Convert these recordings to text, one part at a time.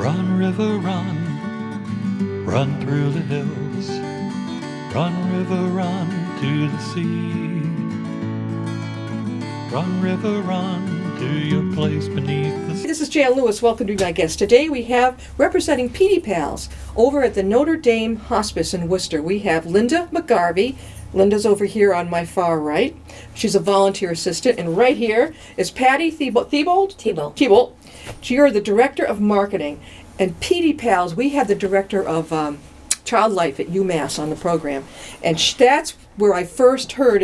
Run, river, run, run through the hills. Run, river, run to the sea. Run, river, run to your place beneath the sea. This is Jan Lewis. Welcome to my guest. Today we have, representing PediPals, over at the Notre Dame Hospice in Worcester, we have Linda McGarvey. Linda's over here on my far right. She's a volunteer assistant. And right here is Patty Thibault. You're the Director of Marketing. And PediPals, we have the Director of Child Life at UMass on the program. And that's where I first heard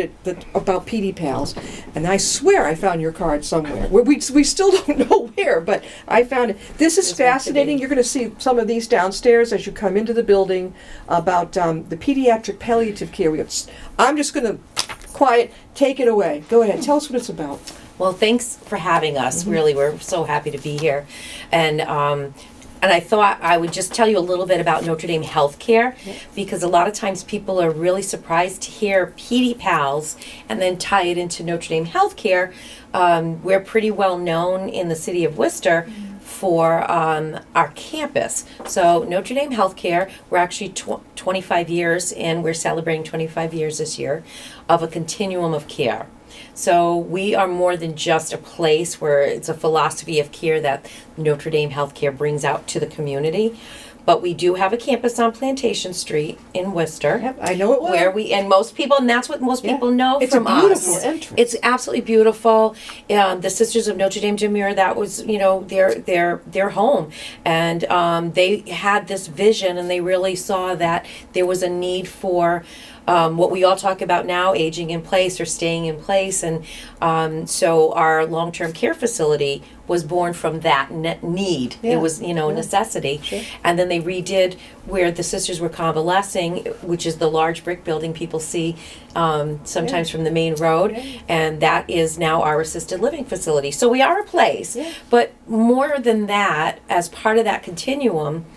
about PediPals. And I swear I found your card somewhere. We still don't know where, but I found it. This is fascinating. You're going to see some of these downstairs as you come into the building about the pediatric palliative care. I'm just going to take it away. Go ahead. Tell us what it's about. Well, thanks for having us. Mm-hmm. Really, we're so happy to be here. And I thought I would just tell you a little bit about Notre Dame Healthcare, because a lot of times people are really surprised to hear PediPals and then tie it into Notre Dame Healthcare. We're pretty well known in the city of Worcester for our campus. So Notre Dame Healthcare, we're actually 25 years, and we're celebrating 25 years this year of a continuum of care. So we are more than just a place where it's a philosophy of care that Notre Dame Healthcare brings out to the community. But we do have a campus on Plantation Street in Worcester. Yep, I know it well. And that's what most people know from us. It's a beautiful entrance. It's absolutely beautiful. The Sisters of Notre Dame de Mure, that was, their home. And they had this vision, and they really saw that there was a need for what we all talk about now, aging in place or staying in place. And so our long-term care facility was born from that need. Yeah. It was, necessity. Sure. And then they redid where the sisters were convalescing, which is the large brick building people see sometimes from the main road. Yeah. And that is now our assisted living facility. So we are a place. Yeah. But more than that, as part of that continuum,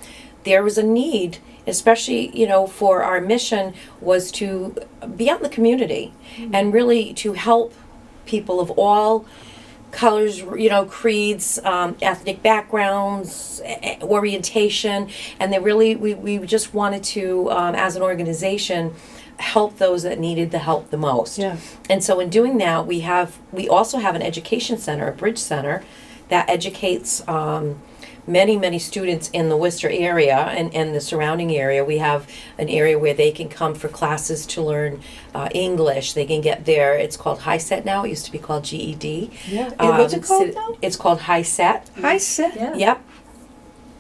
there was a need, especially, for our mission was to be out in the community and really to help people of all colors, creeds, ethnic backgrounds, orientation, and we just wanted to, as an organization, help those that needed the help the most. Yeah. And so in doing that, we also have an education center, a bridge center, that educates many students in the Worcester area and the surrounding area. We have an area where they can come for classes to learn English. They can get there. It's called HiSET now. It used to be called GED. Yeah. And what's it called now? It's called HiSET. HiSET? Yeah. Yep.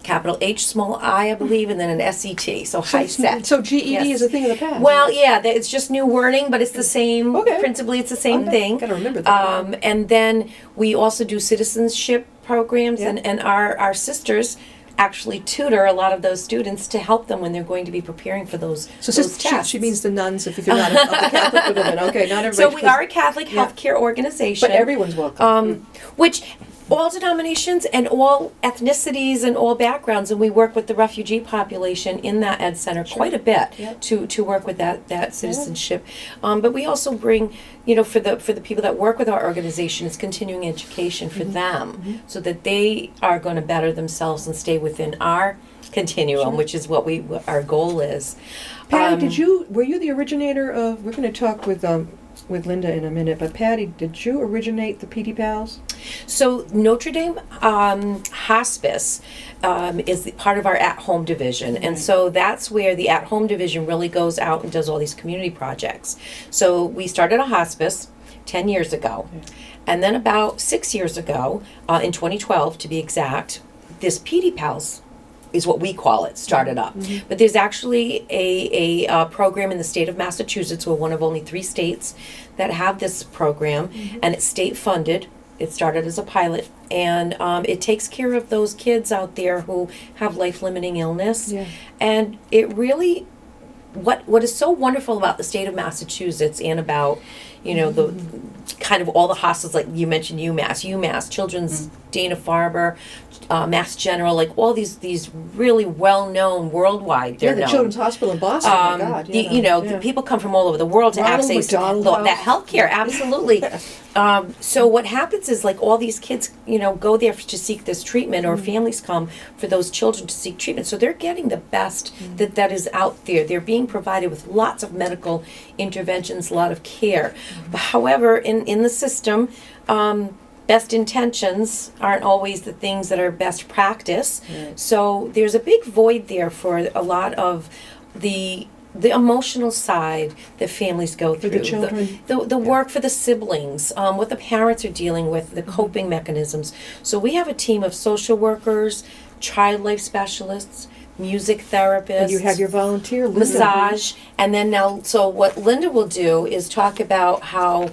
Capital H, small I believe, and then an SET. So HiSET. So GED is a thing of the past. Well, yeah, it's just new wording, but it's the same. Okay. Principally, it's the same thing. Got to remember that. And then we also do citizenship programs, and our sisters actually tutor a lot of those students to help them when they're going to be preparing for those tests. She means the nuns, if you're not of the Catholic religion. Okay, not everybody. So we are a Catholic healthcare organization. But everyone's welcome. Which all denominations and all ethnicities and all backgrounds, and we work with the refugee population in that ed center quite a bit to work with that citizenship. But we also bring, for the people that work with our organization, it's continuing education for them, so that they are going to better themselves and stay within our continuum, which is what our goal is. Patty, were you the originator of? We're going to talk with Linda in a minute, but Patty, did you originate the PediPals? So Notre Dame Hospice is part of our at-home division, and so that's where the at-home division really goes out and does all these community projects. So we started a hospice 10 years ago, and then about 6 years ago, in 2012 to be exact, this PediPals is what we call it, started up. But there's actually a program in the state of Massachusetts. We're one of only 3 states that have this program, and it's state funded. It started as a pilot, and it takes care of those kids out there who have life-limiting illness. Yeah. And it really, what is so wonderful about the state of Massachusetts and about, you know, the kind of all the hospitals, like you mentioned, UMass, Children's Dana-Farber, Mass General, like all these really well-known worldwide. They're the known. Children's Hospital in Boston. Oh my God, The people come from all over the world to Ronald access McDonald that House. healthcare. Absolutely. So what happens is, like, all these kids, go there to seek this treatment, or families come for those children to seek treatment. So they're getting the best that is out there. They're being provided with lots of medical interventions, a lot of care. But however, in the system, best intentions aren't always the things that are best practice. Right. So there's a big void there for a lot of the emotional side that families go through. the children. The work for the siblings, what the parents are dealing with, the coping mechanisms. So we have a team of social workers, child life specialists, music therapists. And you have your volunteer, Linda. Massage. And then now, so what Linda will do is talk about how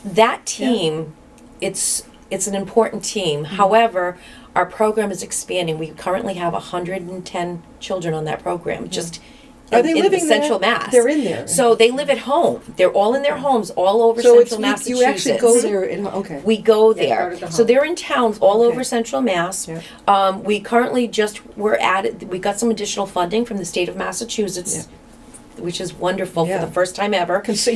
that team, it's an important team. However, our program is expanding. We currently have 110 children on that program, just Are they in living Central there? Mass. They're in there. So they live at home. They're all in their homes all over So Central Massachusetts. you actually go there. Okay. We go Yeah, there. go to the So home. they're in towns all Okay. over Central Mass. Yeah. We currently we got some additional funding from the state of Massachusetts, which is wonderful Yeah. for the first time ever. Because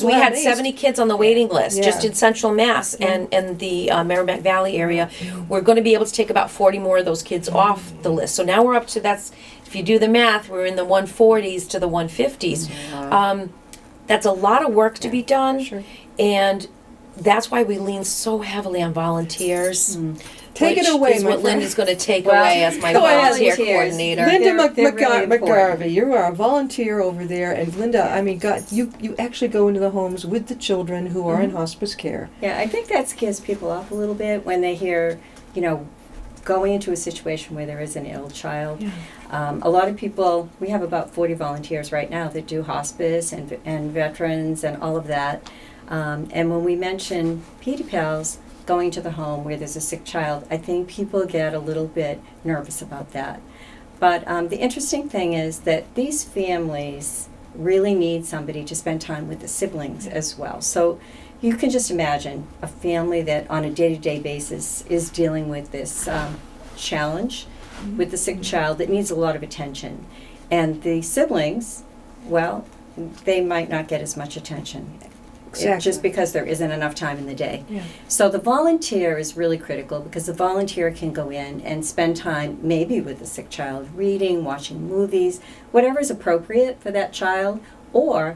we had 70 kids on the waiting list just Yeah. in Central Mass and the Merrimack Valley area. We're going to be able to take about 40 more of those kids off the list. So now we're up to, if you do the math, we're in the 140s to the 150s. That's a lot of work to be done. Sure. And that's why we lean so heavily on volunteers. Take which it away, is my what friend. Linda's going to take Well, away as my go ahead. volunteer Volunteers. coordinator. Linda They're really important. McGarvey, you are a volunteer over there, and Linda, I mean, God, you actually go into the homes with the children who are in hospice care. Yeah, I think that scares people off a little bit when they hear, going into a situation where there is an ill child. A lot of people, we have about 40 volunteers right now that do hospice and veterans and all of that. And when we mention PediPals going to the home where there's a sick child, I think people get a little bit nervous about that. But the interesting thing is that these families really need somebody to spend time with the siblings as well. So you can just imagine a family that on a day-to-day basis is dealing with this challenge with the sick child that needs a lot of attention. And the siblings, well, they might not get as much attention. Exactly. Just because there isn't enough time in the day. Yeah. So the volunteer is really critical because the volunteer can go in and spend time maybe with the sick child, reading, watching movies, whatever is appropriate for that child, or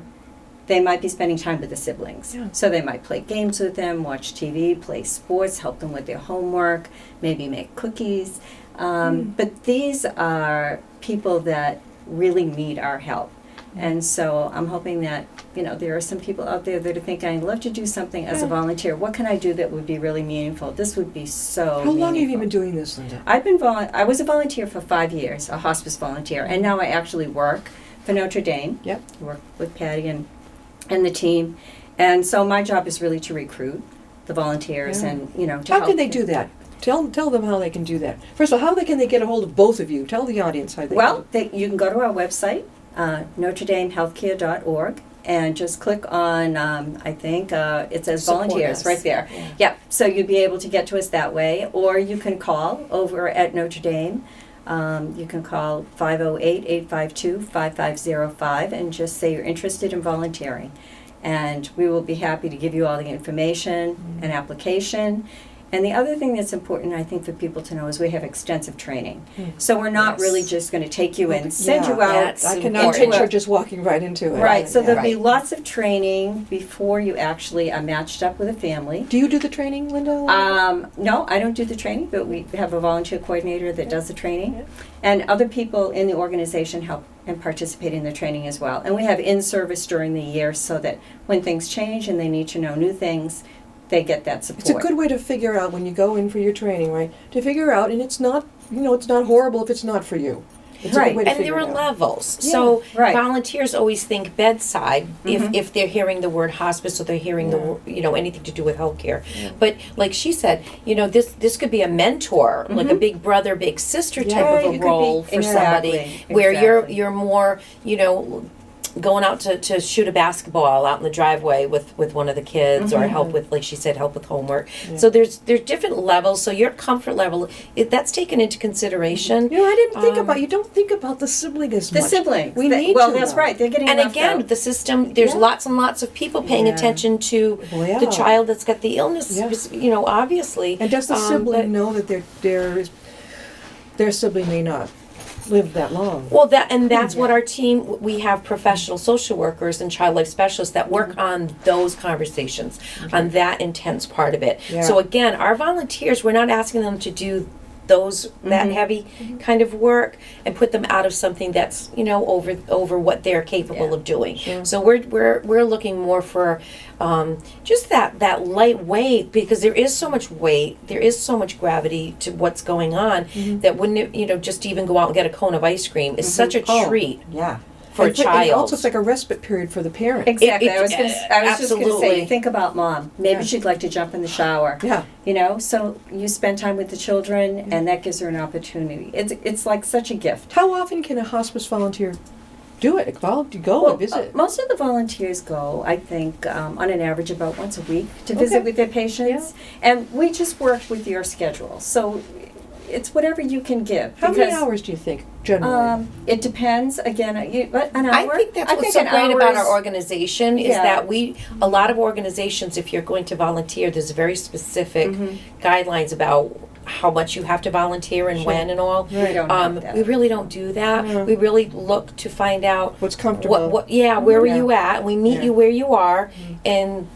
they might be spending time with the siblings. Yeah. So they might play games with them, watch TV, play sports, help them with their homework, maybe make cookies. But these are people that really need our help. And so I'm hoping that, there are some people out there that are thinking, I'd love to do something as a volunteer. What can I do that would be really meaningful? This would be so How long have you meaningful. been doing this, Linda? I was a volunteer for 5 years, a hospice volunteer, and now I actually work for Notre Dame. Yep. I work with Patty and the team. And so my job is really to recruit the volunteers Yeah. and, to How help can they them. do that? Tell them how they can do that. First of all, can they get a hold of both of you? Tell the audience how they Well, can. you can go to our website, NotreDameHealthcare.org, and just click on, I think, it says Support volunteers us. right there. Yeah. Yep, so you'd be able to get to us that way, or you can call over at Notre Dame. You can call 508-852-5505 and just say you're interested in volunteering. And we will be happy to give you all the information and application. And the other thing that's important, I think, for people to know is we have extensive training. So we're not Yes. really just going to take you and send Yeah, you out. that's I cannot important. picture just walking right into it. Right, so Yeah. there'll be Right. lots of training before you actually are matched up with a family. Do you do the training, Linda? No, I don't do the training, but we have a volunteer coordinator that does the training. Yeah. And other people in the organization help and participate in the training as well. And we have in-service during the year so that when things change and they need to know new things, they get that support. It's a good way to figure out when you go in for your training, right? To figure out, and it's not, it's not horrible if it's not for you. It's a Right. good way to And figure there it are out. levels. Yeah, So right. volunteers always think bedside Mhm. if they're hearing the word hospice or they're hearing the anything to do with healthcare. Yeah. But like she said, this could be a mentor, like a big brother, big sister type Yeah, of you a could be- role for exactly, somebody where exactly. you're more going out to shoot a basketball out in the driveway with one of the kids, or help with, like she said, help with homework. So there's different levels. So your comfort level, that's taken into consideration. You know, I didn't think about, you don't think about the sibling as The much. siblings. We need well, to, that's though. right. They're getting And left again, out. the system, there's lots and lots of people paying attention to the child that's got the illness, you know, obviously. And does the sibling know that their sibling may not live that long? Well, that's what our team, we have professional social workers and child life specialists that work on those conversations, on that intense part of it. Yeah. So again, our volunteers, we're not asking them to do that heavy kind of work and put them out of something that's, you know, over what they're capable of doing. Sure. So we're looking more for just that light weight, because there is so much weight, there is so much gravity to what's going on, that wouldn't it, you know, just even go out and get a cone of ice cream is such a treat Yeah. for a And child. also, it's like a respite period for the parent. Exactly. It- I was just going to absolutely. say, think about mom. Maybe Yeah. she'd like to jump in the shower. Yeah. You know, so you spend time with the children, and that gives her an opportunity. It's like such a gift. How often can a hospice volunteer do it? Go and visit? Most of the volunteers go, I think, on an average about once a week to visit with their patients. And we just work with your schedule. So it's whatever you can give. How many because, hours do you think, generally? It depends. Again, but an hour. I think that's what's so an great about hour our organization is Yeah. that a lot of organizations, if you're going to volunteer, there's very specific guidelines about how much you have to volunteer and when and all. We don't have that. We really don't do that. No. We really look to find out What's comfortable? where are Yeah. you at? We meet Yeah. you where you are, and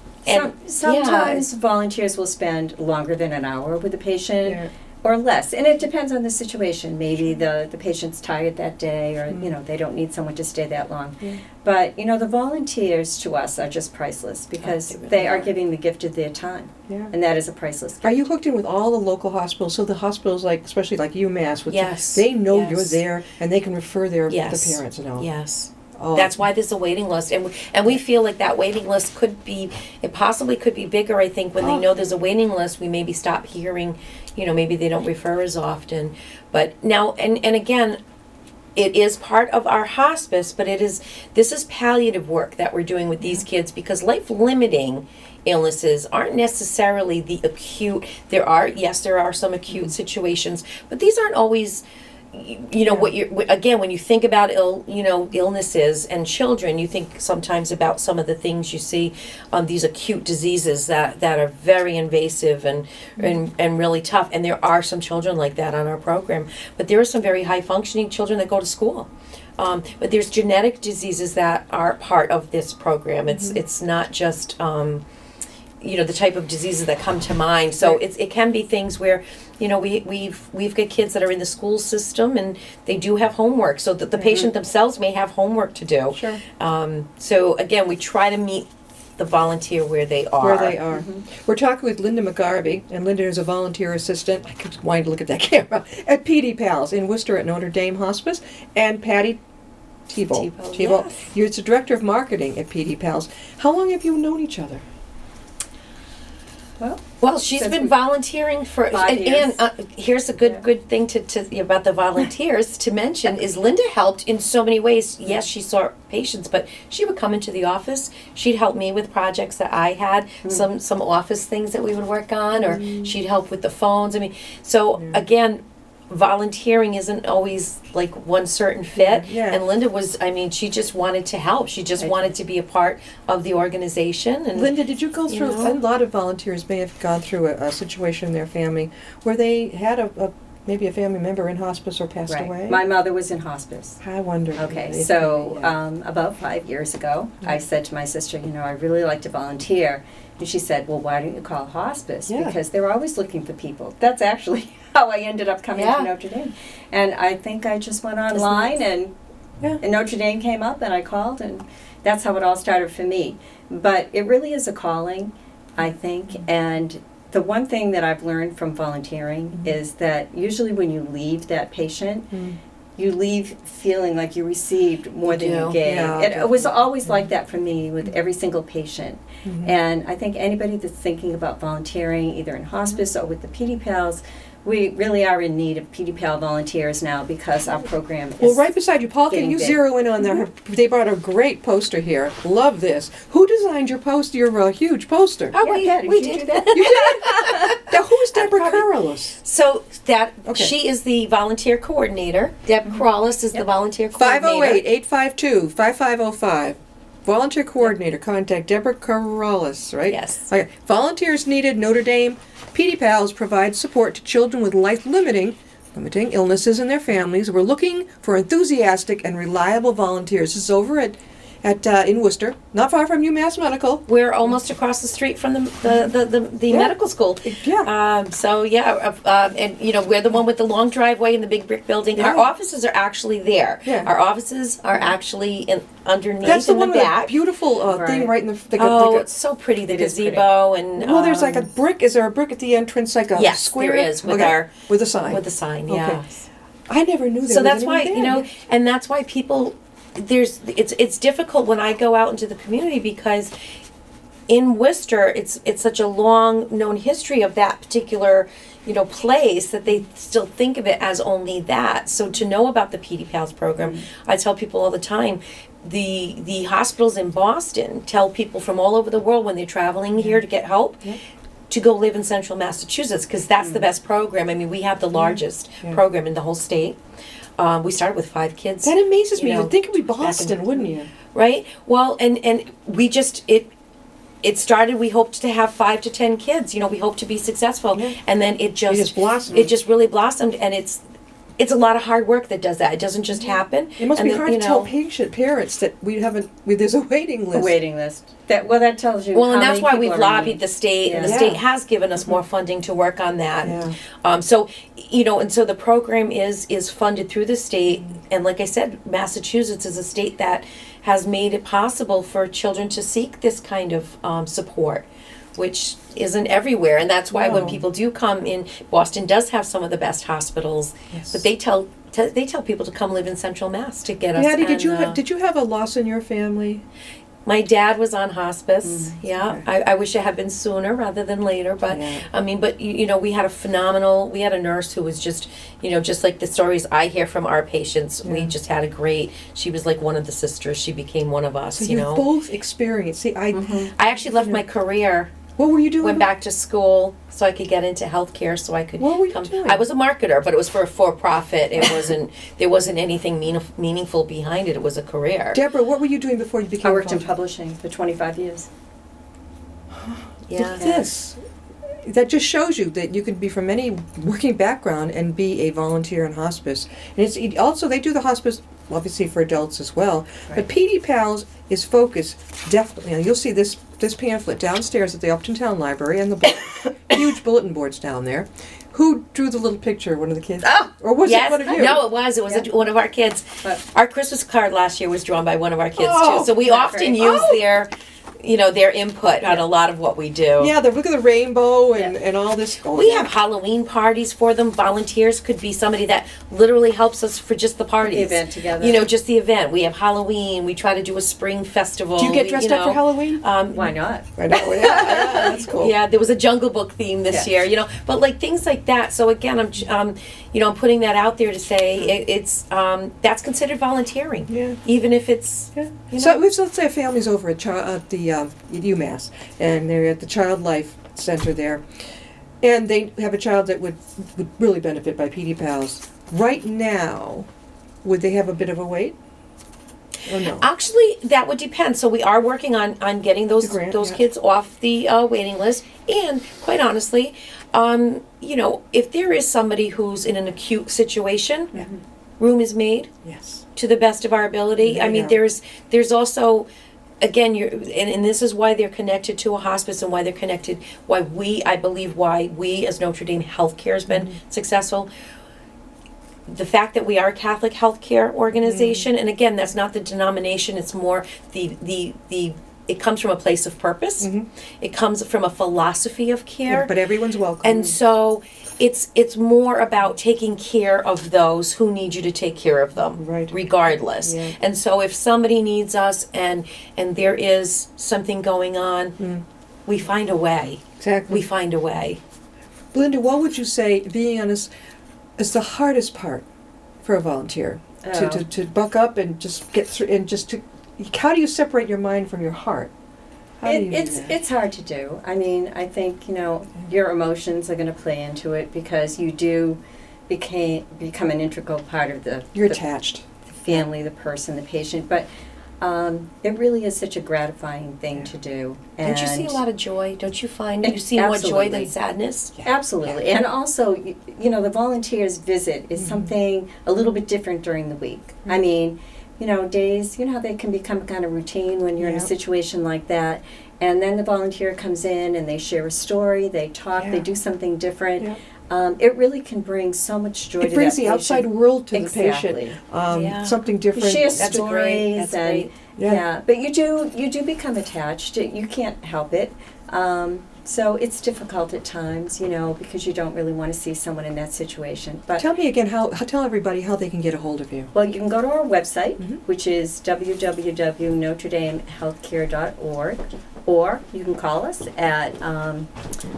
Sometimes volunteers will spend longer than an hour with a patient. Yeah. Or less, and it depends on the situation. Maybe the patient's tired that day, or you know, they don't need someone to stay that long. Yeah. But you know, the volunteers to us are just priceless because They really they are are. giving the gift of their time, Yeah. and that is a priceless gift. Are you hooked in with all the local hospitals? So the hospitals, like especially like UMass, which Yes. they know Yes. you're there and they can refer the Yes. parents and all. yes. Oh. That's why there's a waiting list, and we feel like that waiting list possibly could be bigger. I think when they know there's a waiting list, we maybe stop hearing, you know, maybe they don't refer as often. But now, and again, it is part of our hospice, but this is palliative work that we're doing with these kids, because life-limiting illnesses aren't necessarily the acute. There are some acute situations, but these aren't always. You know when you think about illnesses and children, you think sometimes about some of the things you see on these acute diseases that are very invasive and really tough. And there are some children like that on our program, but there are some very high functioning children that go to school. But there's genetic diseases that are part of this program. It's not just the type of diseases that come to mind. So it can be things where, you know, we've got kids that are in the school system and they do have homework, so that the patient themselves may have homework to do. Sure. So again, we try to meet the volunteer where they are. Where they are. We're talking with Linda McGarvey, and Linda is a volunteer assistant. I keep wanting to look at that camera at PediPals in Worcester at Notre Dame Hospice, and Patty Tebow. Yes. You're the director of marketing at PediPals. How long have you known each other? Well, she's Since been we- volunteering for, 5 years. and here's a good thing to about the volunteers to mention is Linda helped in so many ways. Yes, she saw patients, but she would come into the office. She'd help me with projects that I had, some office things that we would work on, or she'd help with the phones. I mean, so again, volunteering isn't always like one certain fit. Yeah. And Linda she just wanted to help. She just wanted to be a part of the organization. And Linda, did you go through, know? a lot of volunteers may have gone through a situation in their family where they had maybe a family member in hospice or passed Right. away? My mother was in hospice. I wonder. Okay, if- so yeah. about 5 years ago, I said to my sister, you know, I really like to volunteer. And she said, well, why don't you call hospice? Yeah. Because they're always looking for people. That's actually how I ended up coming Yeah. to Notre Dame. And I think I just went online and Notre Dame came up and I called, and that's how it all started for me. But it really is a calling, I think. And the one thing that I've learned from volunteering is that usually when you leave that patient, you leave feeling like you received more than you do. gave. Yeah, It was definitely. always like that for me with every single patient. And I think anybody that's thinking about volunteering, either in hospice or with the PediPals, we really are in need of PediPal volunteers now because our program is. Well, right beside you, Paul, can getting you big. zero in on there? They brought a great poster here. Love this. Who designed your poster? Your huge poster. Oh, Yeah, Patty, we did you did. do that? You did? Now, who's Deborah probably- Carolus? So that Okay. she is the volunteer coordinator. Deb Corrales is the volunteer coordinator. 508-852-5505. Volunteer coordinator. Contact Deborah Carolus, right? Yes. Okay. Volunteers needed. Notre Dame PediPals provides support to children with life-limiting illnesses and their families. We're looking for enthusiastic and reliable volunteers. This is over at in Worcester, not far from UMass Medical. We're almost across the street from the Yeah. medical school. Yeah. And you know, we're the one with the long driveway and the big brick building. Our Yeah. offices are actually there. Yeah. Our offices are actually underneath That's the in one the with back. a beautiful thing Right. right in the. Oh, it's so pretty, the It is pretty. gazebo and well, there's like a brick. Is there a brick at the entrance, like a Yes, square? there is, with Okay. our- with a sign. with the sign. Okay. Yeah. I never knew that. So that's why, you know, and that's why people, it's difficult when I go out into the community because in Worcester, it's such a long known history of that particular, you know, place that they still think of it as only that. So to know about the PediPals program, I tell people all the time, the hospitals in Boston tell people from all over the world when they're traveling here to get help, to go live in central Massachusetts because that's the best program. I mean, we have the largest program in the whole state. We started with 5 kids. That amazes me. you know, You'd think it would be back in- Boston, wouldn't you? Right? Well, and we just, it started, we hoped to have 5 to 10 kids. You know, we hoped to be successful. Yeah. And then it just blossomed. It just really blossomed. And it's a lot of hard work that does that. It doesn't just happen. It must And be then, hard you to tell know, parents that there's a waiting list. A waiting list. That tells you. Well, and how that's many why people we've are in lobbied need. the state, and the Yeah. state has given us more funding to work on that. Yeah. So, you know, and so the program is funded through the state, and like I said, Massachusetts is a state that has made it possible for children to seek this kind of support, which isn't everywhere, and that's why when No. people do come in, Boston does have some of the best hospitals, Yes. but they tell people to come live in Central Mass to get us. Patty, and, did you have a loss in your family? my dad was on hospice. Yeah, okay. I wish it had been sooner rather than later. But Yeah. I mean, but you know, we had a nurse who was just, you know, just like the stories I hear from our patients. We Yeah. just had a great. She was like one of the sisters. She became one of us. So you you know, both experienced. See, I actually left my career. What were you doing? Went back to school so I could get into healthcare. So I could. What were you doing? I was a marketer, but it was for a for-profit. It wasn't. There wasn't anything meaningful behind it. It was a career. Deborah, what were you doing before you became I worked in volunteer? publishing for 25 years. Yeah. Look at this. That just shows you that you can be from any working background and be a volunteer in hospice. And it's also, they do the hospice, obviously, for adults as well. But PediPals is focused definitely. You'll see this pamphlet downstairs at the Upton Town Library and the huge bulletin boards down there. Who drew the little picture? One of the kids? Oh, Or was yes. it one of you? No, it was. It was one of our kids. But- Our Christmas card last year was drawn by one of our kids Oh, too. So we that's often great. use Oh. their input on a lot of what we do. Yeah, look at the rainbow and all this. Oh, We yeah. have Halloween parties for them. Volunteers could be somebody that literally helps us for just the parties. The event together. You know, just the event. We have Halloween. We try to do a spring festival. Do you get dressed up for Halloween? Why not? I know, yeah, that's cool. Yeah, there was a Jungle Book theme this Yeah. year, you know, but like things like that. So again, I'm putting that out there to say it's that's considered volunteering. Yeah. Even if it's Yeah. You So know? let's say a family's over at the UMass, and they're at the Child Life Center there, and they have a child that would really benefit by PediPals. Right now, would they have a bit of a wait? Or no? Actually, that would depend. So we are working on getting those The grant, those yeah. kids off the waiting list. And quite honestly, if there is somebody who's in an acute situation, Yeah. room is made Yes. to the best of our ability. I mean, Yeah. there's also, again, and this is why they're connected to a hospice and why they're connected. Why we as Notre Dame Healthcare has been successful. The fact that we are a Catholic healthcare organization, and again, that's not the denomination. It's more the it comes from a place of purpose. Mhm. It comes from a philosophy of care. But everyone's welcome. And so it's more about taking care of those who need you to take care of them, Right. regardless. Yeah. And so if somebody needs us and there is something going on, we find a way. Exactly. We find a way. Linda, what would you say being on this is the hardest part for a volunteer? To buck up and just get through and just to how do you separate your mind from your heart? How do you do that? It's hard to do. I mean, I think, your emotions are going to play into it because you do become an integral part of You're the attached. family, the person, the patient. But it really is such a gratifying thing to do. Don't you see a lot of joy? Don't you find you see more joy Absolutely. than sadness? Yeah. Absolutely. Yeah. And also, the volunteers visit is something a little bit different during the week. I mean, days, how they can become kind of routine when you're in a Yeah. situation like that. And then the volunteer comes in and they share a story, they talk, Yeah. they do something different. Yeah. It really can bring so much joy to It brings that the outside patient. world to Exactly. the patient. Yeah. Something You different. share That's stories great. That's and great. Yeah. but you do become attached. You can't help it. So it's difficult at times, because you don't really want to see someone in that situation. But Tell me again tell everybody how they can get a hold of you. well, you can go to our website, Mhm. which is www.notredamehealthcare.org, or you can call us at,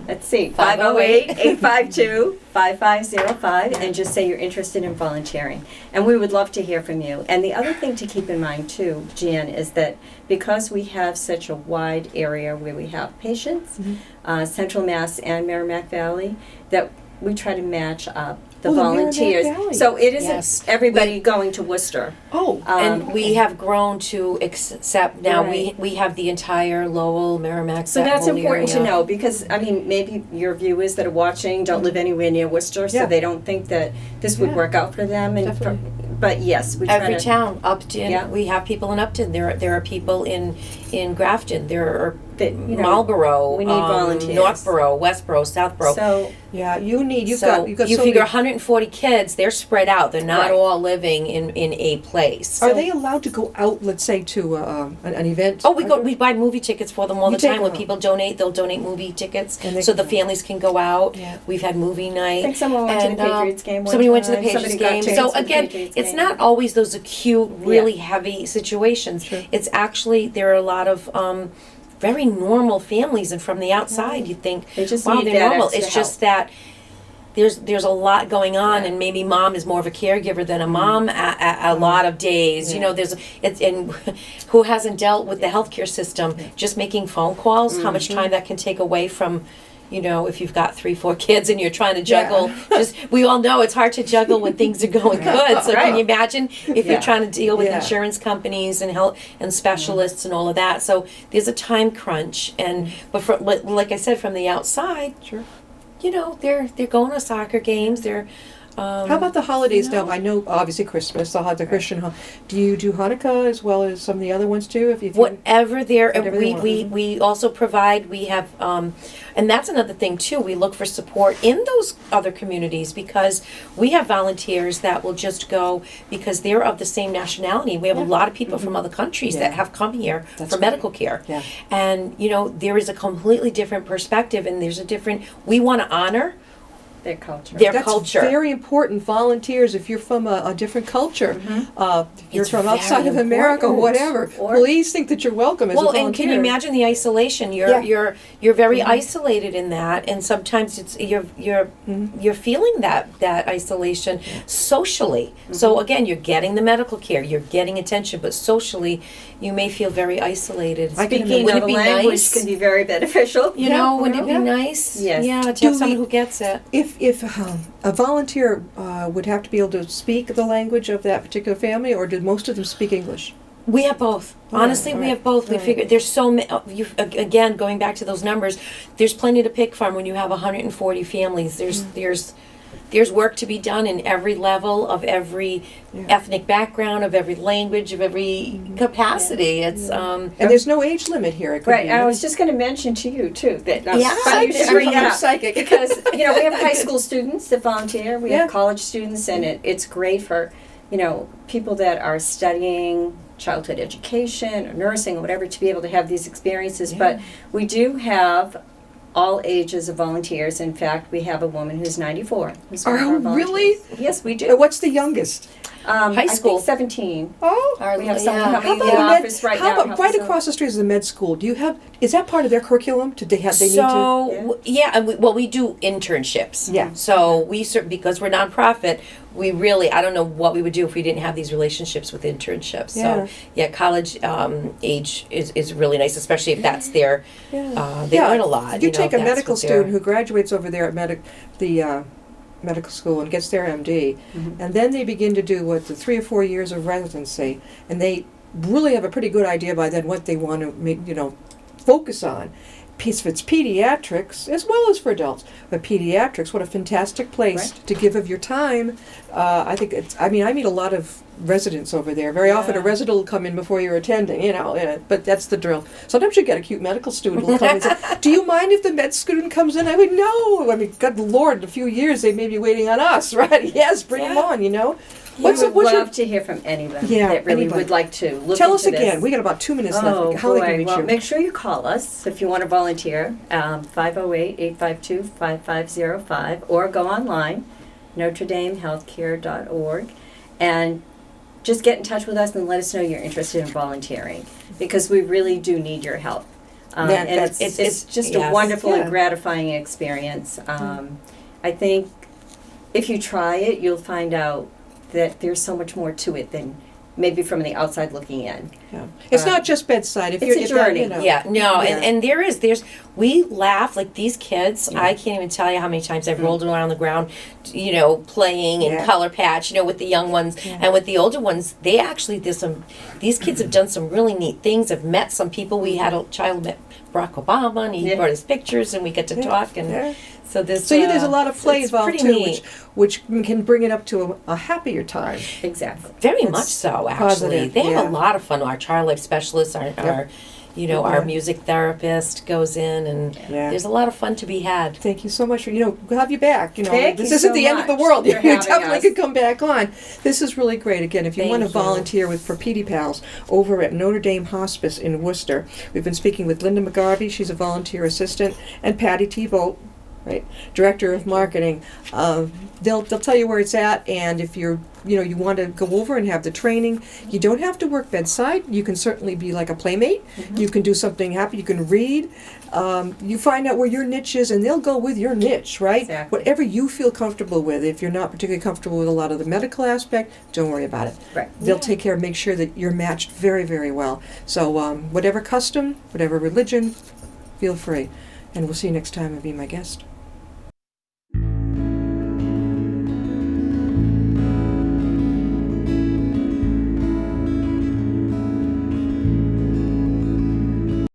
let's see, 508-852-5505, and just say you're interested in volunteering. And we would love to hear from you. And the other thing to keep in mind, too, Jan, is that because we have such a wide area where we have patients, Central Mass and Merrimack Valley, that we try to match up the Oh, the Merrimack volunteers. Valley. So it isn't Yes. everybody going to Worcester. Oh, And we have grown to accept now. Right. We have the entire Lowell, Merrimack. So that that's whole important to area. know because, maybe your viewers that are watching don't live anywhere near Worcester, so Yeah. they don't think that this would Yeah. work out for them. Definitely. But yes, we try Every to. town, Upton. Yeah. We have people in Upton. There are people in Grafton. There are That, Marlboro. we need volunteers. Northborough, Westboro, Southboro. So yeah, you've so got you so figure many. 140 kids. They're spread out. They're not Right. all living in a place. Are they allowed to go out, let's say, to an event? Oh, we buy movie tickets for them all You the take time. When them out. people donate, they'll donate movie tickets And they so can the go. families can go out. Yeah. We've had movie night. I think someone went to the And, Patriots game one somebody went to the time. Patriots Somebody got game. tickets So to the again, Patriots it's game. not always those acute, really heavy situations. Sure. It's actually there are a lot of very normal families, and from the outside, you think, They just wow, need they're that normal. extra It's just that. There's a lot going on, Yeah. and maybe mom is more of a caregiver than a mom a lot of days. You Yeah. know, and who hasn't dealt with the healthcare system? Just making phone calls, how much time that can take away from, if you've got 3-4 kids and you're trying to juggle. We all know it's hard to juggle when things are going good. So can you imagine if Yeah. you're trying to deal with Yeah. insurance companies and health and specialists and all of that? So there's a time crunch, but like I said, from the outside. Sure. They're going to soccer games. They're How about the holidays no. now? I know obviously Christmas, the Christian. Do you do Hanukkah as well as some of the other ones too? If you whatever there. And Whatever they we want. we also provide. We have, and that's another thing too. We look for support in those other communities because we have volunteers that will just go because they're of the same nationality. We have a lot of people from other countries that Yeah. have come here That's for great. medical care. Yeah. And there is a completely different perspective, and there's a different. We want to honor Their culture. their That's culture. very important. Volunteers, if you're from a different culture, if you're It's from outside very of America, important. whatever, Or- please think that you're welcome as a Well, volunteer. and can you imagine the isolation? You're very isolated in that, and sometimes it's you're feeling that isolation socially. So again, you're getting the medical care, you're getting attention, but socially, you may feel very isolated. I can Speaking, imagine. wouldn't the it be language nice? can be very beneficial. Wouldn't it be Yeah. nice? Yes. Yeah, to Do have someone we- who gets it. If a volunteer would have to be able to speak the language of that particular family, or did most of them speak English? We have both. Honestly, we right, have both. We right. figured there's so many. Again, going back to those numbers, there's plenty to pick from when you have 140 families. There's work to be done in every level of every ethnic background, of every language, of every capacity. It's And there's no age limit here. It could Right, be. I was just going to mention to you too that Yeah, funny you should bring that I'm up. psychic. Because we have high school students that volunteer, we Yeah. have college students, and it's great for people that are studying childhood education or nursing or whatever to be able to have these experiences. But we do have all ages of volunteers. In fact, we have a woman who's 94. Who's one of Oh, our volunteers. really? Yes, we do. What's the youngest? High school. I think 17. Oh. We have someone Yeah. coming in How the about office right how now. about right across the street is the med school? Do you have? Is that part of their curriculum? Do they have? They need to. So yeah, and we do internships. Yeah. So because we're nonprofit, we really I don't know what we would do if we didn't have these relationships with internships. Yeah. So yeah, college age is really nice, especially if that's their. Yeah. They learn a lot. You know, take if a that's medical what they're- student who graduates over there at the medical school and gets their MD, and then they begin to do the 3 or 4 years of residency, and they really have a pretty good idea by then what they want to focus on. If it's pediatrics as well as for adults, but pediatrics, what a fantastic place Right. to give of your time. I think I meet a lot of residents over there. Very often a resident will come in before you're attending, but that's the drill. Sometimes you get a cute medical student who will come and say, do you mind if the med student comes in? I would, no. I mean, good Lord, in a few years they may be waiting on us, right? Yes, bring them on, What's love to hear from anyone that really anybody. would like to look Tell into us again. this. We got about 2 minutes Oh, left. How they can boy. reach Well, you. make sure you call us if you want to volunteer, 508-852-5505, or go online, NotreDameHealthcare.org, and just get in touch with us and let us know you're interested in volunteering, because we really do need your help. And it's just a wonderful and gratifying experience. I think if you try it, you'll find out that there's so much more to it than maybe from the outside looking in. Yeah. It's not just bedside. If it's you're a journey. And we laugh like these kids. I can't even tell you how many times I've rolled around on the ground, playing and color patch, with the young ones and with the older ones. They actually these kids have done some really neat things. Have met some people. We had a child met Barack Obama, and he brought us pictures, and we get to talk. And so there's a lot of play involved too, neat. which can bring it up to a happier time. Exactly. Very much so, actually. Positive, They have a lot of fun. Our child life specialist, our music therapist goes in, and there's a lot of fun to be had. Thank you so much. We'll have you back. Thank this you isn't so the end of the much world. for You having definitely us. could come back on. This is really great. Again, if you want to Thank you. volunteer for PediPals over at Notre Dame Hospice in Worcester, we've been speaking with Linda McGarvey. She's a volunteer assistant, and Patty Tebow, right, director of marketing. They'll tell you where it's at, and if you want to go over and have the training, you don't have to work bedside. You can certainly be like a playmate. You can do something happy. You can read. You find out where your niche is, and they'll go with your niche, right? Exactly. Whatever you feel comfortable with. If you're not particularly comfortable with a lot of the medical aspect, don't worry about it. Right. They'll take care of, make sure that you're matched very, very well. So whatever custom, whatever religion, feel free. And we'll see you next time and be my guest.